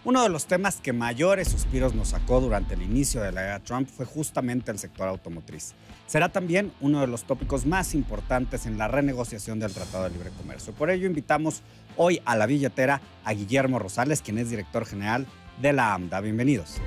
Uno de los temas que mayores suspiros nos sacó durante el inicio de la era Trump fue justamente el sector automotriz. Será también uno de los tópicos más importantes en la renegociación del Tratado de Libre Comercio. Por ello invitamos hoy a la billetera a Guillermo Rosales, quien es director general de la AMDA. Bienvenidos.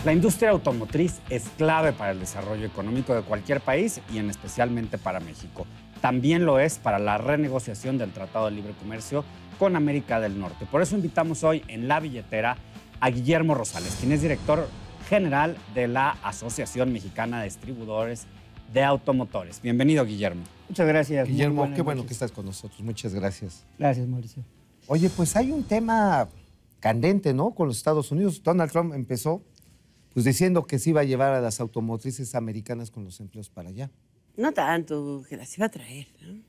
La industria automotriz es clave para el desarrollo económico de cualquier país y especialmente para México. También lo es para la renegociación del Tratado de Libre Comercio con América del Norte. Por eso invitamos hoy en la billetera a Guillermo Rosales, quien es director general de la Asociación Mexicana de Distribuidores de Automotores. Bienvenido, Guillermo. Muchas gracias. Guillermo, qué bueno que estás con nosotros. Muchas gracias. Gracias, Mauricio. Oye, pues hay un tema candente, ¿no? Con los Estados Unidos. Donald Trump empezó pues diciendo que se iba a llevar a las automotrices americanas con los empleos para allá. No tanto, que las iba a traer, ¿no?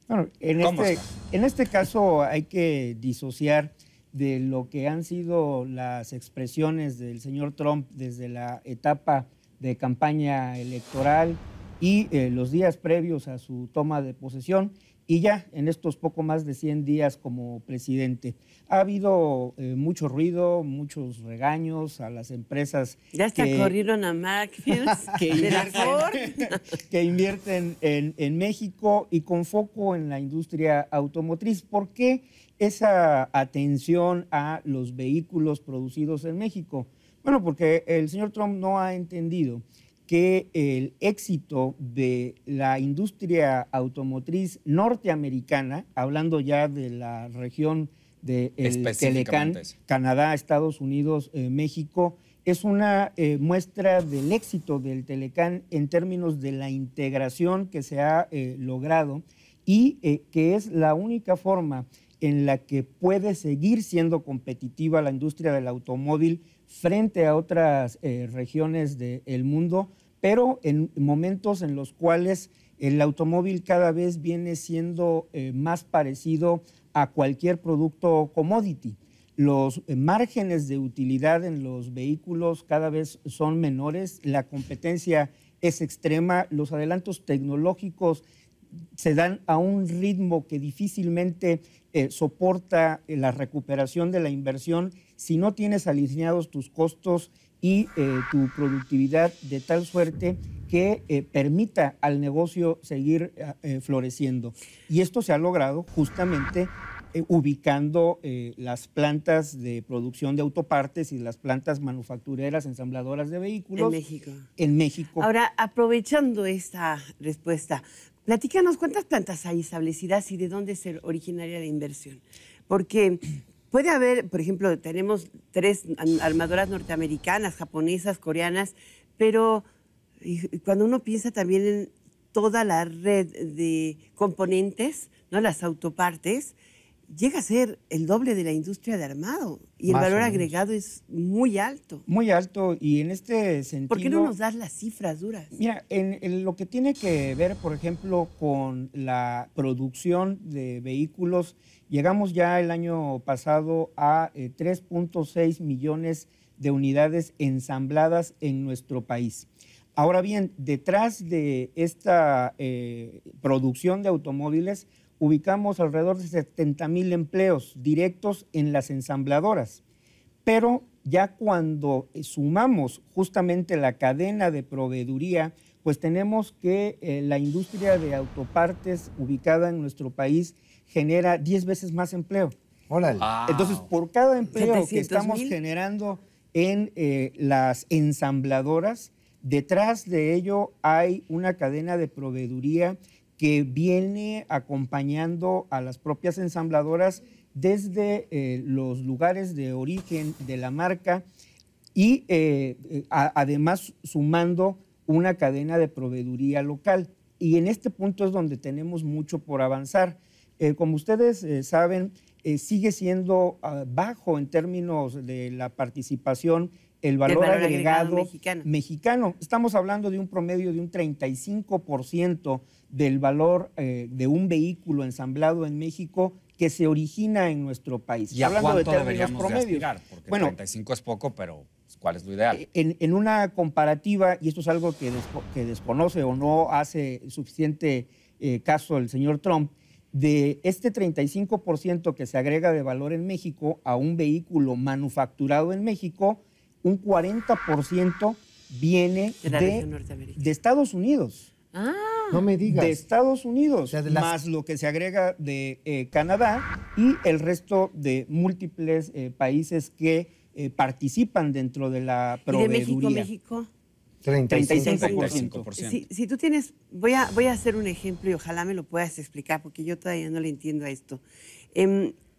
Bueno, en este caso hay que disociar de lo que han sido las expresiones del señor Trump desde la etapa de campaña electoral y los días previos a su toma de posesión y ya en estos poco más de 100 días como presidente. Ha habido mucho ruido, muchos regaños a las empresas. Ya hasta corrieron a Macfields de la Ford. Que invierten en México y con foco en la industria automotriz. ¿Por qué esa atención a los vehículos producidos en México? Bueno, porque el señor Trump no ha entendido que el éxito de la industria automotriz norteamericana, hablando ya de la región del Telecán, Canadá, Estados Unidos, México, es una muestra del éxito del Telecán en términos de la integración que se ha logrado y que es la única forma en la que puede seguir siendo competitiva la industria del automóvil frente a otras regiones del mundo, pero en momentos en los cuales el automóvil cada vez viene siendo más parecido a cualquier producto commodity. Los márgenes de utilidad en los vehículos cada vez son menores, la competencia es extrema, los adelantos tecnológicos se dan a un ritmo que difícilmente soporta la recuperación de la inversión si no tienes alineados tus costos y tu productividad de tal suerte que permita al negocio seguir floreciendo. Y esto se ha logrado justamente ubicando las plantas de producción de autopartes y las plantas manufactureras ensambladoras de vehículos. En México. En México. Ahora, aprovechando esta respuesta, platícanos cuántas plantas hay establecidas y de dónde es originaria la inversión. Porque puede haber, por ejemplo, tenemos 3 armadoras norteamericanas, japonesas, coreanas, pero cuando uno piensa también en toda la red de componentes, ¿no? Las autopartes, llega a ser el doble de la industria de armado y el valor agregado es muy alto. Muy alto y en este sentido... ¿Por qué no nos das las cifras duras? Mira, en lo que tiene que ver, por ejemplo, con la producción de vehículos, llegamos ya el año pasado a 3.6 millones de unidades ensambladas en nuestro país. Ahora bien, detrás de esta producción de automóviles, ubicamos alrededor de 70,000 empleos directos en las ensambladoras. Pero ya cuando sumamos justamente la cadena de proveeduría, pues tenemos que la industria de autopartes ubicada en nuestro país genera 10 veces más empleo. Órale. Wow. Entonces, por cada empleo que estamos 700,000 generando en las ensambladoras, detrás de ello hay una cadena de proveeduría que viene acompañando a las propias ensambladoras desde los lugares de origen de la marca y además sumando una cadena de proveeduría local. Y en este punto es donde tenemos mucho por avanzar. Como ustedes saben, sigue siendo bajo en términos de la participación el valor agregado mexicano. Estamos hablando de un promedio de un 35% del valor de un vehículo ensamblado en México que se origina en nuestro país. ¿Y a Hablando cuánto de términos deberíamos de promedios. aspirar? Porque Bueno, 35 es poco, pero ¿cuál es lo ideal? En una comparativa, y esto es algo que desconoce o no hace suficiente caso el señor Trump, de este 35% que se agrega de valor en México a un vehículo manufacturado en México, un 40% viene De la región Norteamérica. de Estados Unidos. Ah, No me digas. De Estados Unidos, O sea, de las- más lo que se agrega de Canadá y el resto de múltiples países que participan dentro de la ¿y de México, proveeduría. México? 35%. Si tú tienes, voy a hacer un ejemplo y ojalá me lo puedas explicar porque yo todavía no le entiendo a esto.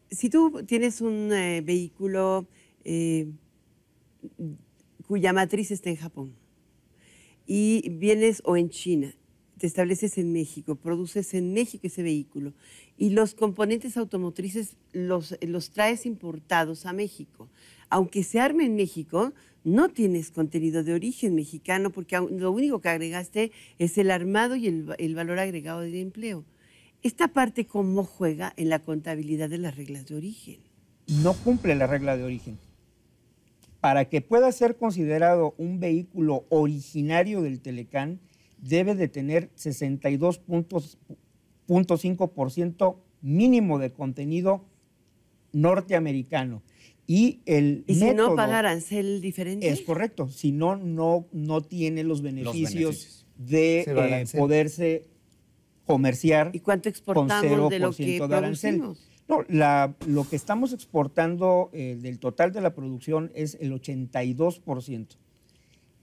Si tú tienes un vehículo cuya matriz está en Japón y vienes o en China, te estableces en México, produces en México ese vehículo y los componentes automotrices los traes importados a México. Aunque se arme en México, no tienes contenido de origen mexicano porque lo único que agregaste es el armado y el valor agregado del empleo. Esta parte, ¿cómo juega en la contabilidad de las reglas de origen? No cumple la regla de origen. Para que pueda ser considerado un vehículo originario del Telecán, debe de tener 62.5% mínimo de contenido norteamericano. Y el ¿Y si método no paga arancel diferente? es correcto, si no, no tiene los beneficios, Cero de arancel. poderse comerciar ¿Y cuánto con exportamos de lo 0% que de arancel. producimos? No, lo que estamos exportando del total de la producción es el 82%.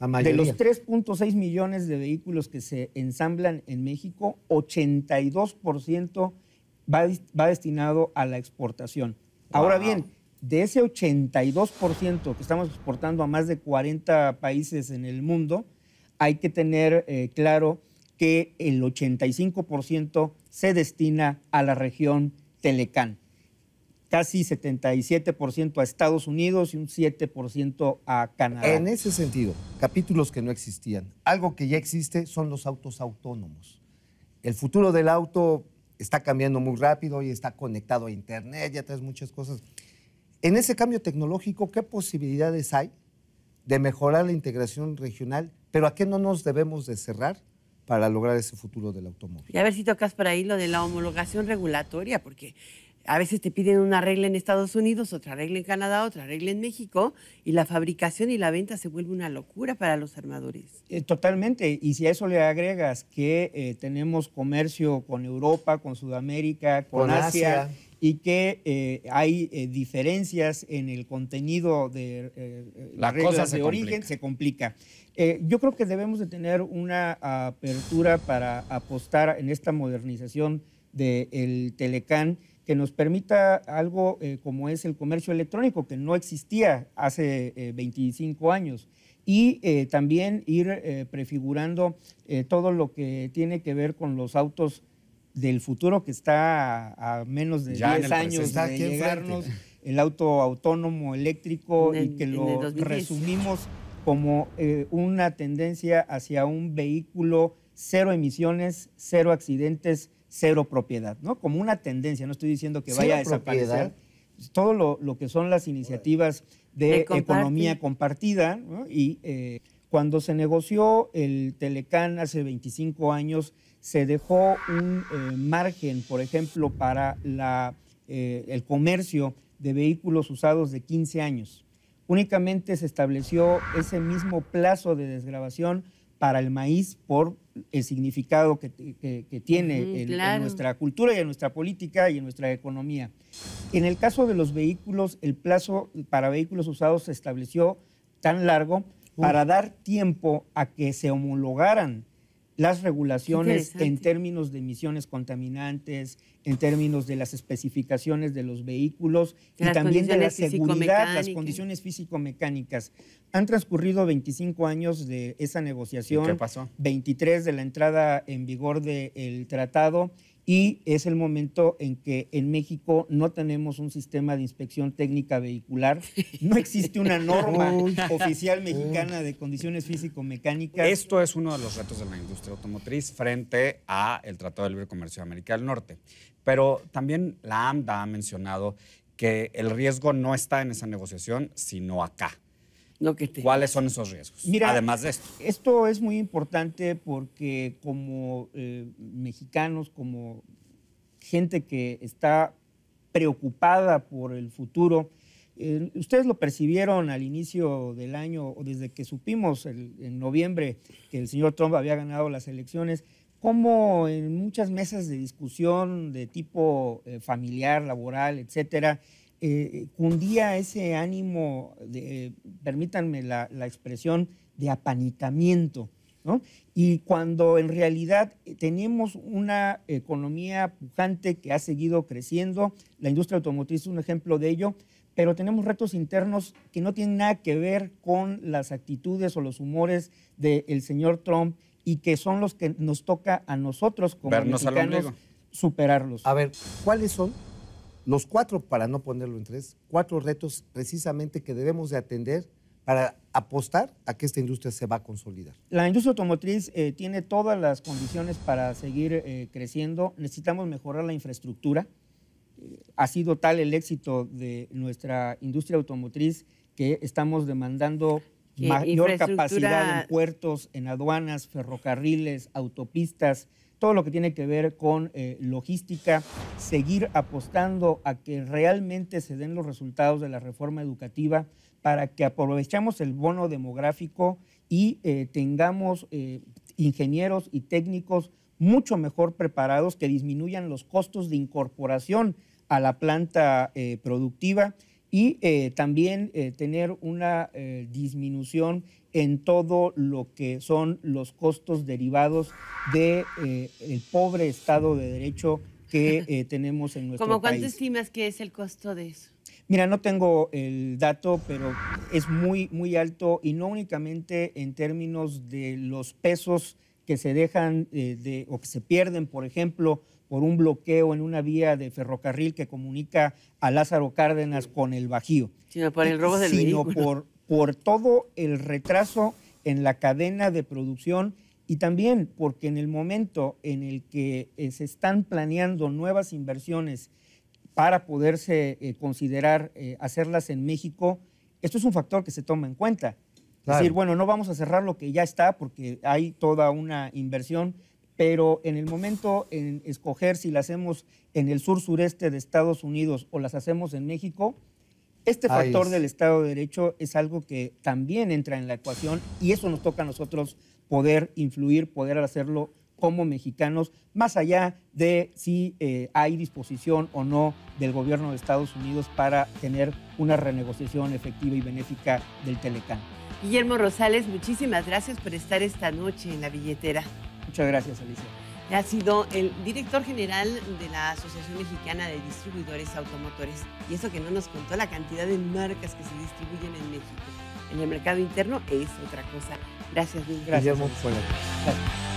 La De mayoría. los 3.6 millones de vehículos que se ensamblan en México, 82% va destinado a la exportación. Ahora Wow. bien, de ese 82% que estamos exportando a más de 40 países en el mundo, hay que tener claro que el 85% se destina a la región Telecán. Casi 77% a Estados Unidos y un 7% a Canadá. En ese sentido, capítulos que no existían. Algo que ya existe son los autos autónomos. El futuro del auto está cambiando muy rápido y está conectado a Internet, ya traes muchas cosas. En ese cambio tecnológico, ¿qué posibilidades hay de mejorar la integración regional? Pero ¿a qué no nos debemos de cerrar para lograr ese futuro del automóvil? Y a ver si tocas por ahí lo de la homologación regulatoria, porque a veces te piden una regla en Estados Unidos, otra regla en Canadá, otra regla en México, y la fabricación y la venta se vuelve una locura para los armadores. Totalmente, y si a eso le agregas que tenemos comercio con Europa, con Sudamérica, con Asia, y que hay diferencias en el contenido de La las cosa reglas se de origen, complica. se complica. Yo creo que debemos de tener una apertura para apostar en esta modernización del Telecán que nos permita algo como es el comercio electrónico, que no existía hace 25 años. Y también ir prefigurando todo lo que tiene que ver con los autos del futuro, que está a menos de Ya en 10 el años presente. Está de aquí llegarnos, enfrente. el auto autónomo eléctrico, y que En el lo 2010. resumimos como una tendencia hacia un vehículo cero emisiones, cero accidentes, cero propiedad, ¿no? Como una tendencia, no estoy diciendo que vaya a Cero desaparecer. propiedad. Todo lo que son las iniciativas de De compartir. economía compartida, ¿no? Y cuando se negoció el Telecán hace 25 años, se dejó un margen, por ejemplo, para el comercio de vehículos usados de 15 años. Únicamente se estableció ese mismo plazo de desgravación para el maíz por el significado que tiene Ujú, en claro. nuestra cultura y en nuestra política y en nuestra economía. En el caso de los vehículos, el plazo para vehículos usados se estableció tan largo para dar tiempo a que se homologaran las regulaciones Interesante. en términos de emisiones contaminantes, en términos de las especificaciones de los vehículos De y las también de la condiciones seguridad, las físico-mecánicas. condiciones físico-mecánicas. Han transcurrido 25 años de esa negociación, ¿Y qué pasó? 23 de la entrada en vigor del tratado, y es el momento en que en México no tenemos un sistema de inspección técnica vehicular, no existe una norma oficial mexicana de condiciones físico-mecánicas. Esto es uno de los retos de la industria automotriz frente a el Tratado de Libre Comercio de América del Norte. Pero también la AMDA ha mencionado que el riesgo no está en esa negociación, sino acá. No, ¿Cuáles son esos riesgos? Mira, además de esto. Esto es muy importante porque como mexicanos, como gente que está preocupada por el futuro, ustedes lo percibieron al inicio del año, o desde que supimos en noviembre que el señor Trump había ganado las elecciones, como en muchas mesas de discusión de tipo familiar, laboral, etcétera, cundía ese ánimo, permítanme la expresión, de apanicamiento, ¿no? Y cuando en realidad tenemos una economía pujante que ha seguido creciendo, la industria automotriz es un ejemplo de ello, pero tenemos retos internos que no tienen nada que ver con las actitudes o los humores del señor Trump y que son los que nos toca a nosotros como mexicanos superarlos. A ver, ¿cuáles son los 4, para no ponerlo en 3, 4 retos precisamente que debemos de atender para apostar a que esta industria se va a consolidar? La industria automotriz tiene todas las condiciones para seguir creciendo. Necesitamos mejorar la infraestructura. Ha sido tal el éxito de nuestra industria automotriz que estamos demandando mayor capacidad en puertos, en aduanas, ferrocarriles, autopistas, todo lo que tiene que ver con logística, seguir apostando a que realmente se den los resultados de la reforma educativa para que aprovechemos el bono demográfico y tengamos ingenieros y técnicos mucho mejor preparados que disminuyan los costos de incorporación a la planta productiva y también tener una disminución en todo lo que son los costos derivados del pobre Estado de Derecho que tenemos en nuestro país. ¿Cómo cuánto estimas que es el costo de eso? Mira, no tengo el dato, pero es muy, muy alto y no únicamente en términos de los pesos que se dejan o que se pierden, por ejemplo, por un bloqueo en una vía de ferrocarril que comunica a Lázaro Cárdenas con el Bajío. Sino por el robo del vehículo. Sino por todo el retraso en la cadena de producción y también porque en el momento en el que se están planeando nuevas inversiones para poderse considerar hacerlas en México, esto es un factor que se toma en cuenta. Claro. Es decir, bueno, no vamos a cerrar lo que ya está porque hay toda una inversión, pero en el momento en escoger si la hacemos en el sur-sureste de Estados Unidos o las hacemos en México, este factor del Estado de Derecho es algo que también entra en la ecuación y eso nos toca a nosotros poder influir, poder hacerlo como mexicanos, más allá de si hay disposición o no del gobierno de Estados Unidos para tener una renegociación efectiva y benéfica del Telecán. Guillermo Rosales, muchísimas gracias por estar esta noche en La Billetera. Muchas gracias, Alicia. Ha sido el director general de la Asociación Mexicana de Distribuidores Automotores. Y eso que no nos contó la cantidad de marcas que se distribuyen en México. En el mercado interno es otra cosa. Gracias, Guillermo. Gracias.